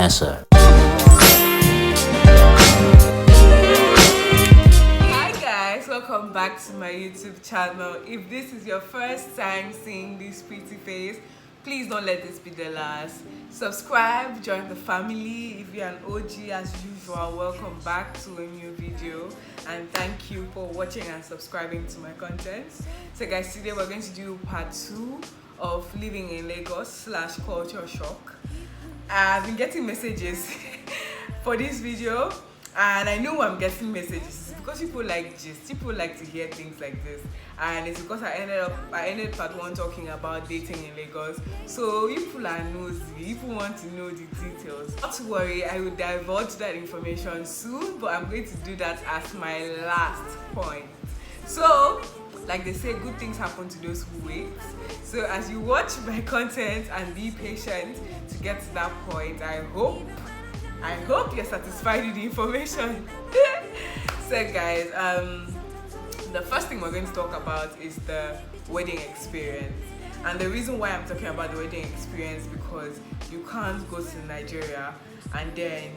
achu.vanessa. Hi guys, welcome back to my YouTube channel. If this is your first time seeing this pretty face, please don't let this be the last. Subscribe, join the family. If you're an OG as usual, welcome back to a new video, and thank you for watching and subscribing to my content. So guys, today we're going to do part 2 of living in Lagos / culture shock. I've been getting messages for this video, and I know I'm getting messages because people like gist, people like to hear things like this, and it's because I ended part 1 talking about dating in Lagos. So you people are nosy, people want to know the details. Not to worry, I will divulge that information soon, but I'm going to do that as my last point. So like they say, good things happen to those who wait. So as you watch my content and be patient to get to that point, I hope you're satisfied with the information. So guys, the first thing we're going to talk about is the wedding experience. And the reason why I'm talking about the wedding experience, because you can't go to Nigeria and then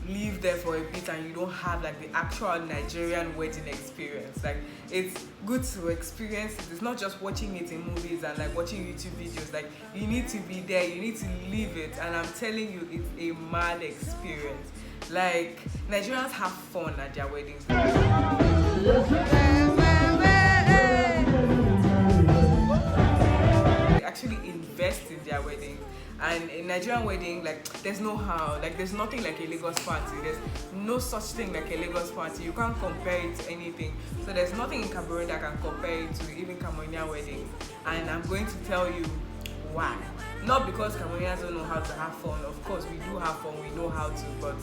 live there for a bit and you don't have like the actual Nigerian wedding experience. Like, it's good to experience it. It's not just watching it in movies and like watching YouTube videos. Like, you need to be there, you need to live it, and I'm telling you, it's a mad experience. Like, Nigerians have fun at their weddings. They actually invest in their wedding. And in Nigerian wedding, like, there's no how, like, there's nothing like a Lagos party. There's no such thing like a Lagos party. You can't compare it to anything. So there's nothing in Cameroon that can compare it to even Cameroonian weddings. And I'm going to tell you why. Not because Cameroonians don't know how to have fun. Of course, we do have fun, we know how to, but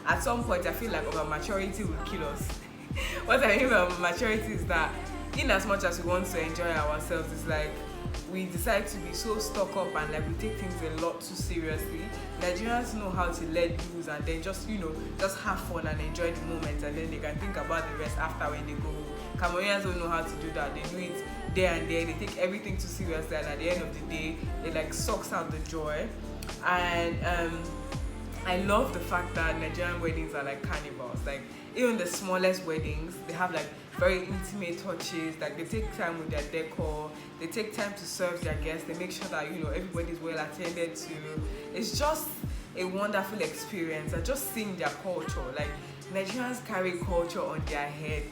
at some point, I feel like our maturity will kill us. What I mean by maturity is that in as much as we want to enjoy ourselves, it's like we decide to be so stuck up and like we take things a lot too seriously. Nigerians know how to let loose and then just, you know, just have fun and enjoy the moment, and then they can think about the rest after when they go home. Cameroonians don't know how to do that. They do it there and there. They take everything too seriously, and at the end of the day, it like sucks out the joy. And I love the fact that Nigerian weddings are like carnivals. Like, even the smallest weddings, they have like very intimate touches. Like, they take time with their decor, they take time to serve their guests, they make sure that, you know, everybody's well attended to. It's just a wonderful experience. And just seeing their culture, like, Nigerians carry culture on their head.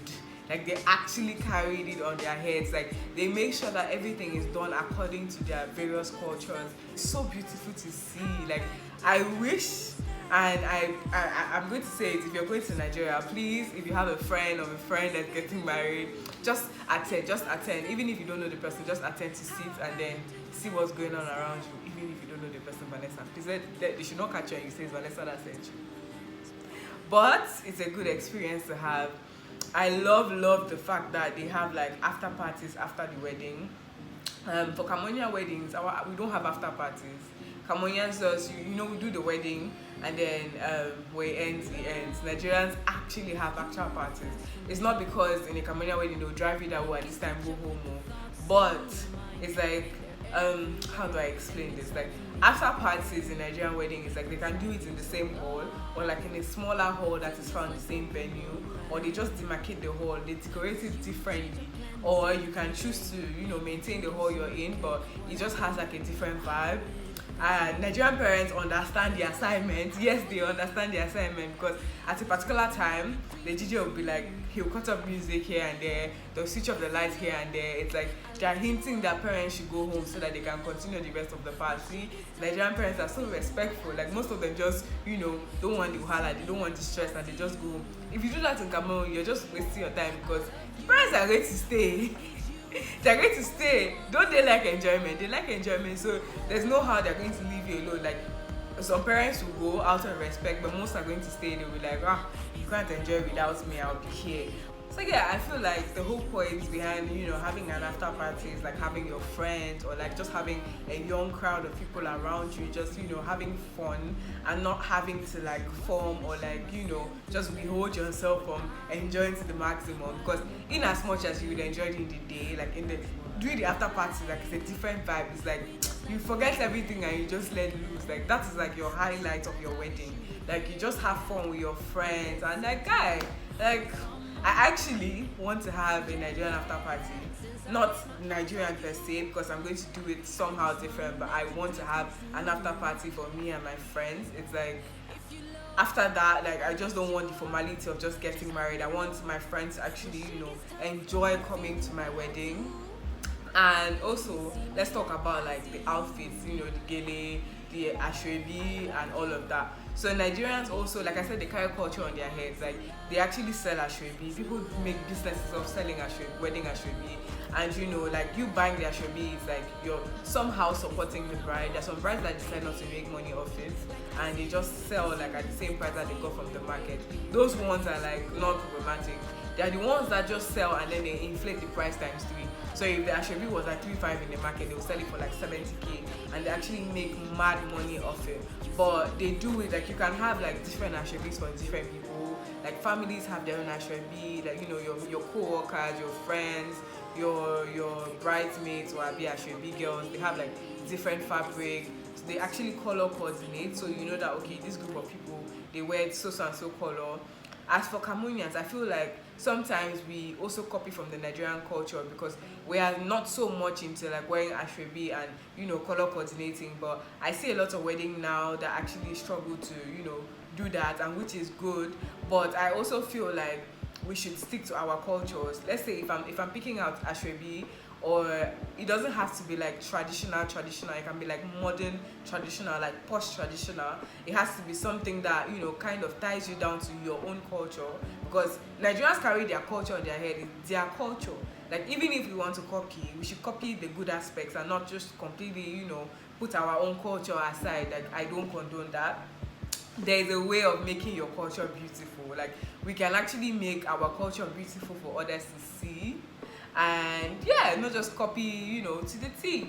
Like, they actually carried it on their heads. Like, they make sure that everything is done according to their various cultures. It's so beautiful to see. Like, I wish, and I'm going to say it, if you're going to Nigeria, please, if you have a friend or a friend that's getting married, just attend. Even if you don't know the person, just attend to sit and then see what's going on around you. Even if you don't know the person, Vanessa, please, they should not catch you and you say it's Vanessa that sent you. But it's a good experience to have. I love the fact that they have like after parties after the wedding. For Cameroonian weddings, we don't have after parties. Cameroonians does, you know, we do the wedding and then where it ends. Nigerians actually have actual parties. It's not because in a Cameroonian wedding they'll drive you that way at this time go home, but it's like, how do I explain this? Like, after parties in Nigerian wedding, it's like they can do it in the same hall or like in a smaller hall that is found in the same venue, or they just demarcate the hall, they decorate it differently, or you can choose to, you know, maintain the hall you're in, but it just has like a different vibe. Nigerian parents understand the assignment. Yes, they understand the assignment, because at a particular time the DJ will be like, he'll cut off music here and there, they'll switch off the lights here and there. It's like they're hinting that parents should go home so that they can continue the rest of the party. Nigerian parents are so respectful. Like, most of them just, you know, don't want the wahala, they don't want the stress, and they just go home. If you do that in Cameroon, you're just wasting your time, because parents are going to stay. They're going to stay. Don't they like enjoyment? They like enjoyment, so there's no how they're going to leave you alone. Like, some parents will go out of respect, but most are going to stay. They'll be like, you can't enjoy without me, I'll be here. So yeah, I feel like the whole point behind, you know, having an after party is like having your friends, or like just having a young crowd of people around you, just, you know, having fun and not having to like form or like, you know, just withhold yourself from enjoying to the maximum. Because in as much as you would enjoy it in the day, like in the doing the after party, like, it's a different vibe. It's like you forget everything and you just let loose. Like, that is like your highlight of your wedding. Like, you just have fun with your friends. And like, guy, like, I actually want to have a Nigerian after party. Not Nigerian per se, because I'm going to do it somehow different, but I want to have an after party for me and my friends. It's like, after that, like, I just don't want the formality of just getting married. I want my friends to actually, enjoy coming to my wedding. And also, let's talk about like the outfits, the gele, the ashwebi, and all of that. So Nigerians also, like I said, they carry culture on their heads. Like, they actually sell ashwebi. People make businesses of selling ashwebi, wedding ashwebi. And like, you buying the ashwebi is like you're somehow supporting the bride. There's some brides that decide not to make money off it, and they just sell like at the same price that they got from the market. Those ones are like not problematic. They are the ones that just sell and then they inflate the price times 3. So if the ashwebi was like 3.5 in the market, they will sell it for like 70k, and they actually make mad money off it. But they do it like, you can have like different ashwebis for different people. Like, families have their own ashwebi, like, your co-workers, your friends, your bridesmaids or be ashwebi girls, they have like different fabric. So they actually color coordinate, so you know that, okay, this group of people, they wear so and so color. As for Cameroonians, I feel like sometimes we also copy from the Nigerian culture, because we are not so much into like wearing ashwebi and color coordinating. But I see a lot of weddings now that actually struggle to do that, and which is good. But I also feel like we should stick to our cultures. Let's say if I'm picking out ashwebi, or it doesn't have to be like traditional, it can be like modern traditional, like posh traditional. It has to be something that kind of ties you down to your own culture, because Nigerians carry their culture on their head. It's their culture. Like, even if we want to copy, we should copy the good aspects and not just completely put our own culture aside. Like, I don't condone that. There is a way of making your culture beautiful. Like, we can actually make our culture beautiful for others to see, and yeah, not just copy to the T.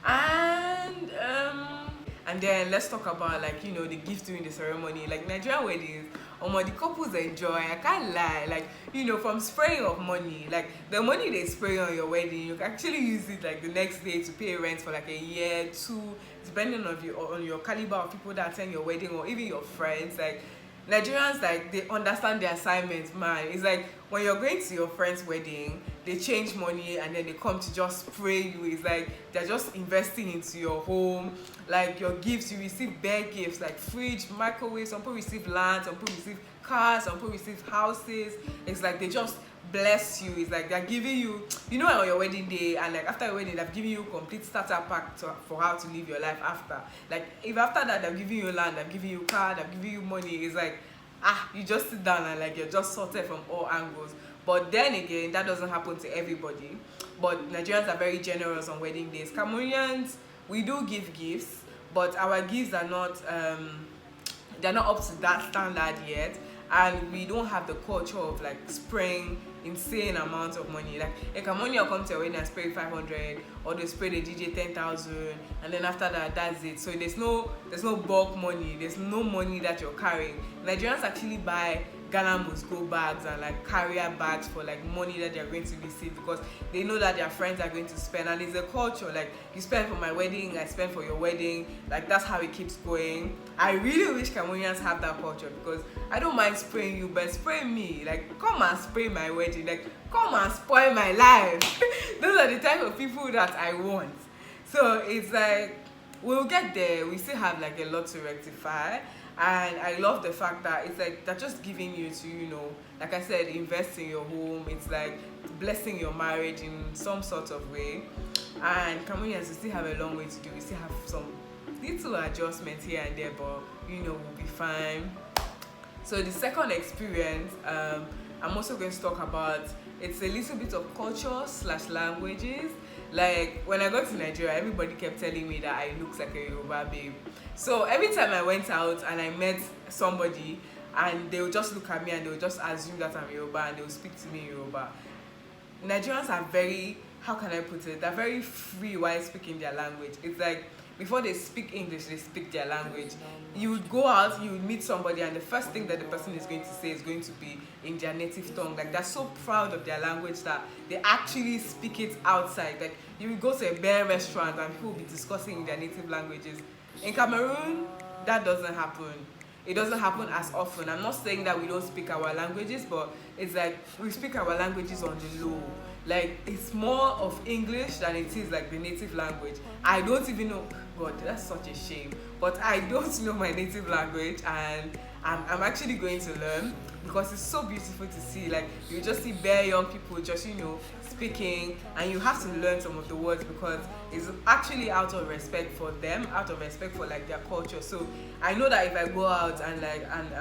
And then let's talk about like the gifts during the ceremony. Like, Nigerian weddings, the couples enjoy, I can't lie, like from spraying of money, like the money they spray on your wedding, you can actually use it like the next day to pay rent for like a year, 2, depending on your caliber of people that attend your wedding, or even your friends. Like, Nigerians, like, they understand the assignment, man. It's like when you're going to your friend's wedding, they change money and then they come to just spray you. It's like they're just investing into your home. Like, your gifts, you receive bare gifts like fridge, microwave. Some people receive land, some people receive cars, some people receive houses. It's like they just bless you. It's like they're giving you, on your wedding day, and like after your wedding, they've given you complete starter pack for how to live your life after. Like, if after that they're giving you land, they're giving you car, they're giving you money, it's like, you just sit down and like you're just sorted from all angles. But then again, that doesn't happen to everybody. But Nigerians are very generous on wedding days. Cameroonians, we do give gifts, but our gifts are not they're not up to that standard yet, and we don't have the culture of like spraying insane amounts of money. Like, a Cameroonian will come to your wedding and spray 500, or they spray the DJ 10,000, and then after that, that's it. So there's no bulk money, there's no money that you're carrying. Nigerians actually buy Ghana must go bags and like carrier bags for like money that they're going to receive, because they know that their friends are going to spend, and it's a culture. Like, you spend for my wedding, I spend for your wedding. Like, that's how it keeps going. I really wish Cameroonians have that culture, because I don't mind spraying you, but spray me. Like, come and spray my wedding. Like, come and spoil my life. Those are the type of people that I want. So it's like, we'll get there. We still have like a lot to rectify. And I love the fact that it's like they're just giving you to, like I said, invest in your home. It's like blessing your marriage in some sort of way. And Cameroonians, we still have a long way to do. We still have some little adjustments here and there, but we'll be fine. So the second experience, I'm also going to talk about, it's a little bit of culture/languages. Like, when I got to Nigeria, everybody kept telling me that I look like a Yoruba babe. So every time I went out and I met somebody, and they would just look at me and they would just assume that I'm Yoruba, and they would speak to me in Yoruba. Nigerians are very, how can I put it? They're very free while speaking their language. It's like before they speak English, they speak their language. You would go out, you would meet somebody, and the first thing that the person is going to say is going to be in their native tongue. Like, they're so proud of their language that they actually speak it outside. Like, you would go to a bear restaurant and people will be discussing in their native languages. In Cameroon, that doesn't happen. It doesn't happen as often. I'm not saying that we don't speak our languages, but it's like we speak our languages on the low. Like, it's more of English than it is like the native language. I don't even know. God, that's such a shame. But I don't know my native language, and I'm actually going to learn, because it's so beautiful to see. Like, you just see very young people just, speaking, and you have to learn some of the words, because it's actually out of respect for them, out of respect for like their culture. So I know that if I go out and like an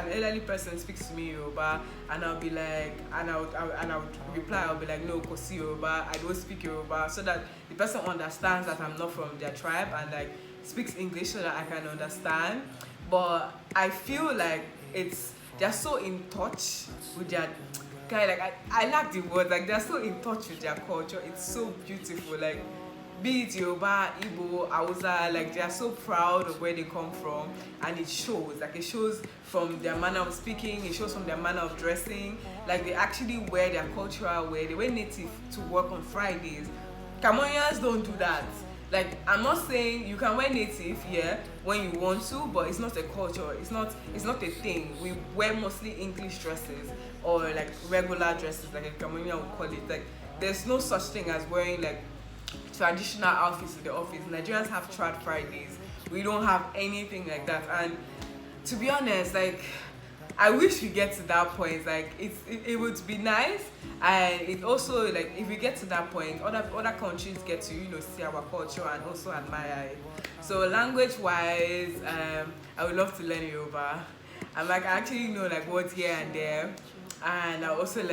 elderly person speaks to me Yoruba, and I'll be like, and I would reply, I'll be like, no, kosi Yoruba, I don't speak Yoruba, so that the person understands that I'm not from their tribe, and like speaks English so that I can understand. But I feel like they're so in touch with their like, I like the word, like they're so in touch with their culture. It's so beautiful. Like, be it Yoruba, Igbo, Hausa, like they are so proud of where they come from, and it shows. Like, it shows from their manner of speaking, it shows from their manner of dressing. Like, they actually wear their cultural wear. They wear native to work on Fridays. Cameroonians don't do that. Like, I'm not saying you can wear native here when you want to, but it's not a culture. It's not a thing. We wear mostly English dresses, or like regular dresses, like a Cameroonian would call it. Like, there's no such thing as wearing like traditional outfits to the office. Nigerians have trad Fridays. We don't have anything like that. And to be honest, like, I wish we get to that point. Like, it would be nice, and it also, like, if we get to that point, other countries get to see our culture and also admire it. So language wise, I would love to learn Yoruba. I actually know like words here and there, and I obviously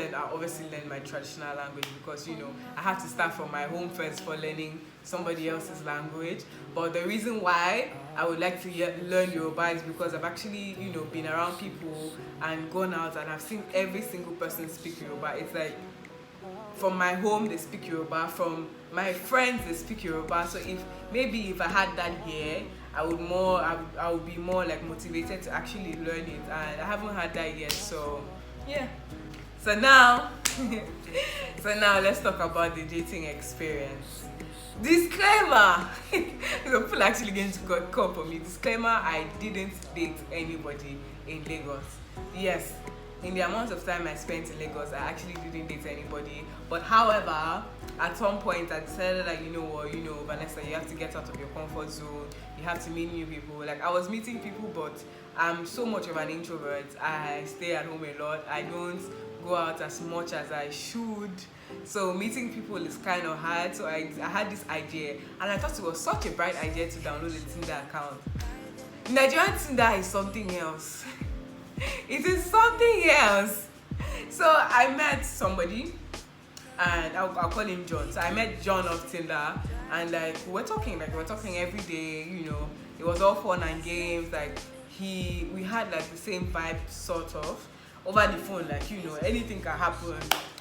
learn my traditional language, because I have to start from my home first for learning somebody else's language. But the reason why I would like to learn Yoruba is because I've actually been around people and gone out, and I've seen every single person speak Yoruba. It's like, from my home they speak Yoruba, from my friends they speak Yoruba. So if I had that here, I would be more like motivated to actually learn it, and I haven't had that yet. So yeah. So now let's talk about the dating experience. Disclaimer. People are actually going to call for me. Disclaimer: I didn't date anybody in Lagos. Yes, in the amount of time I spent in Lagos, I actually didn't date anybody. But however, at some point I decided that Vanessa, you have to get out of your comfort zone. You have to meet new people. Like, I was meeting people, but I'm so much of an introvert. I stay at home a lot. I don't go out as much as I should. So meeting people is kind of hard. So I had this idea, and I thought it was such a bright idea to download a Tinder account. Nigerian Tinder is something else. It is something else. So I met somebody, and I'll call him John. So I met John of Tinder, and like we're talking every day. It was all fun and games. Like, we had like the same vibe sort of over the phone. Like, anything can happen.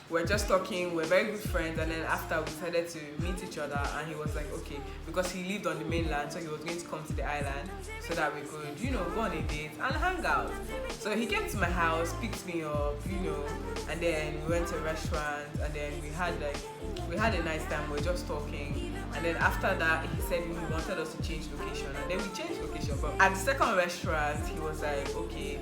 We're just talking, we're very good friends, and then after we decided to meet each other, and he was like, okay, because he lived on the mainland, so he was going to come to the island so that we could, go on a date and hang out. So he came to my house, picked me up, and then we went to a restaurant, and then we had a nice time. We were just talking, and then after that he said he wanted us to change location, and then we changed location. But at the second restaurant, he was like, okay,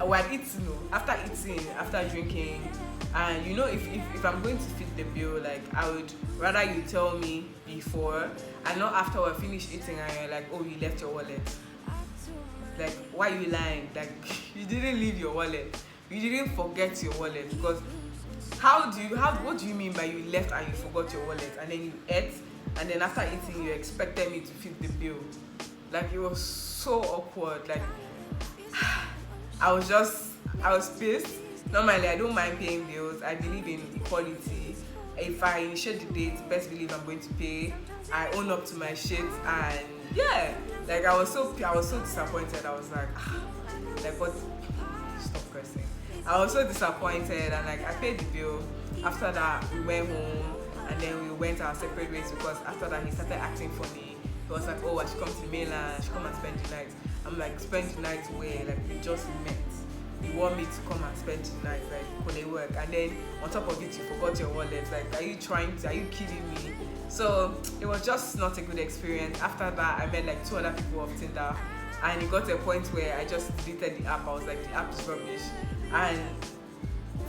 we had eaten, after drinking, and if I'm going to fit the bill, like, I would rather you tell me before, and not after we're finished eating and you're like, oh, you left your wallet. Like, why are you lying? Like, you didn't leave your wallet, you didn't forget your wallet. Because what do you mean by you left and you forgot your wallet, and then you ate, and then after eating you expected me to fit the bill? Like, it was so awkward. Like, I was pissed. Normally, I don't mind paying bills. I believe in equality. If I initiate the date, best believe I'm going to pay. I own up to my shit, and yeah, like, I was so disappointed. I was like, what? Stop pressing. I was so disappointed, and like, I paid the bill. After that, we went home, and then we went our separate ways, because after that he started acting funny. He was like, oh, I should come to the mainland, I should come and spend the night. I'm like, spend the night where? Like, we just met. You want me to come and spend the night, like, when they work, and then on top of it, you forgot your wallet. Like, are you kidding me? So it was just not a good experience. After that, I met like 2 other people of Tinder, and it got to a point where I just deleted the app. I was like, the app is rubbish. And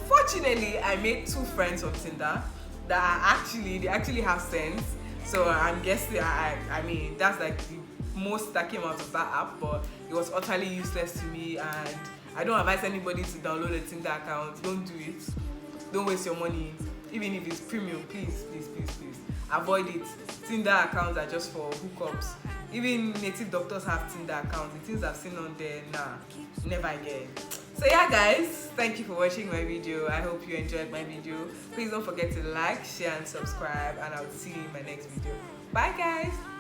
fortunately, I made 2 friends on Tinder that they actually have sense. So I'm guessing, I mean, that's like the most that came out of that app, but it was utterly useless to me, and I don't advise anybody to download a Tinder account. Don't do it. Don't waste your money. Even if it's premium, please. Avoid it. Tinder accounts are just for hookups. Even native doctors have Tinder accounts. The things I've seen on there, nah, never again. So yeah guys, thank you for watching my video. I hope you enjoyed my video. Please don't forget to like, share and subscribe, and I'll see you in my next video. Bye guys.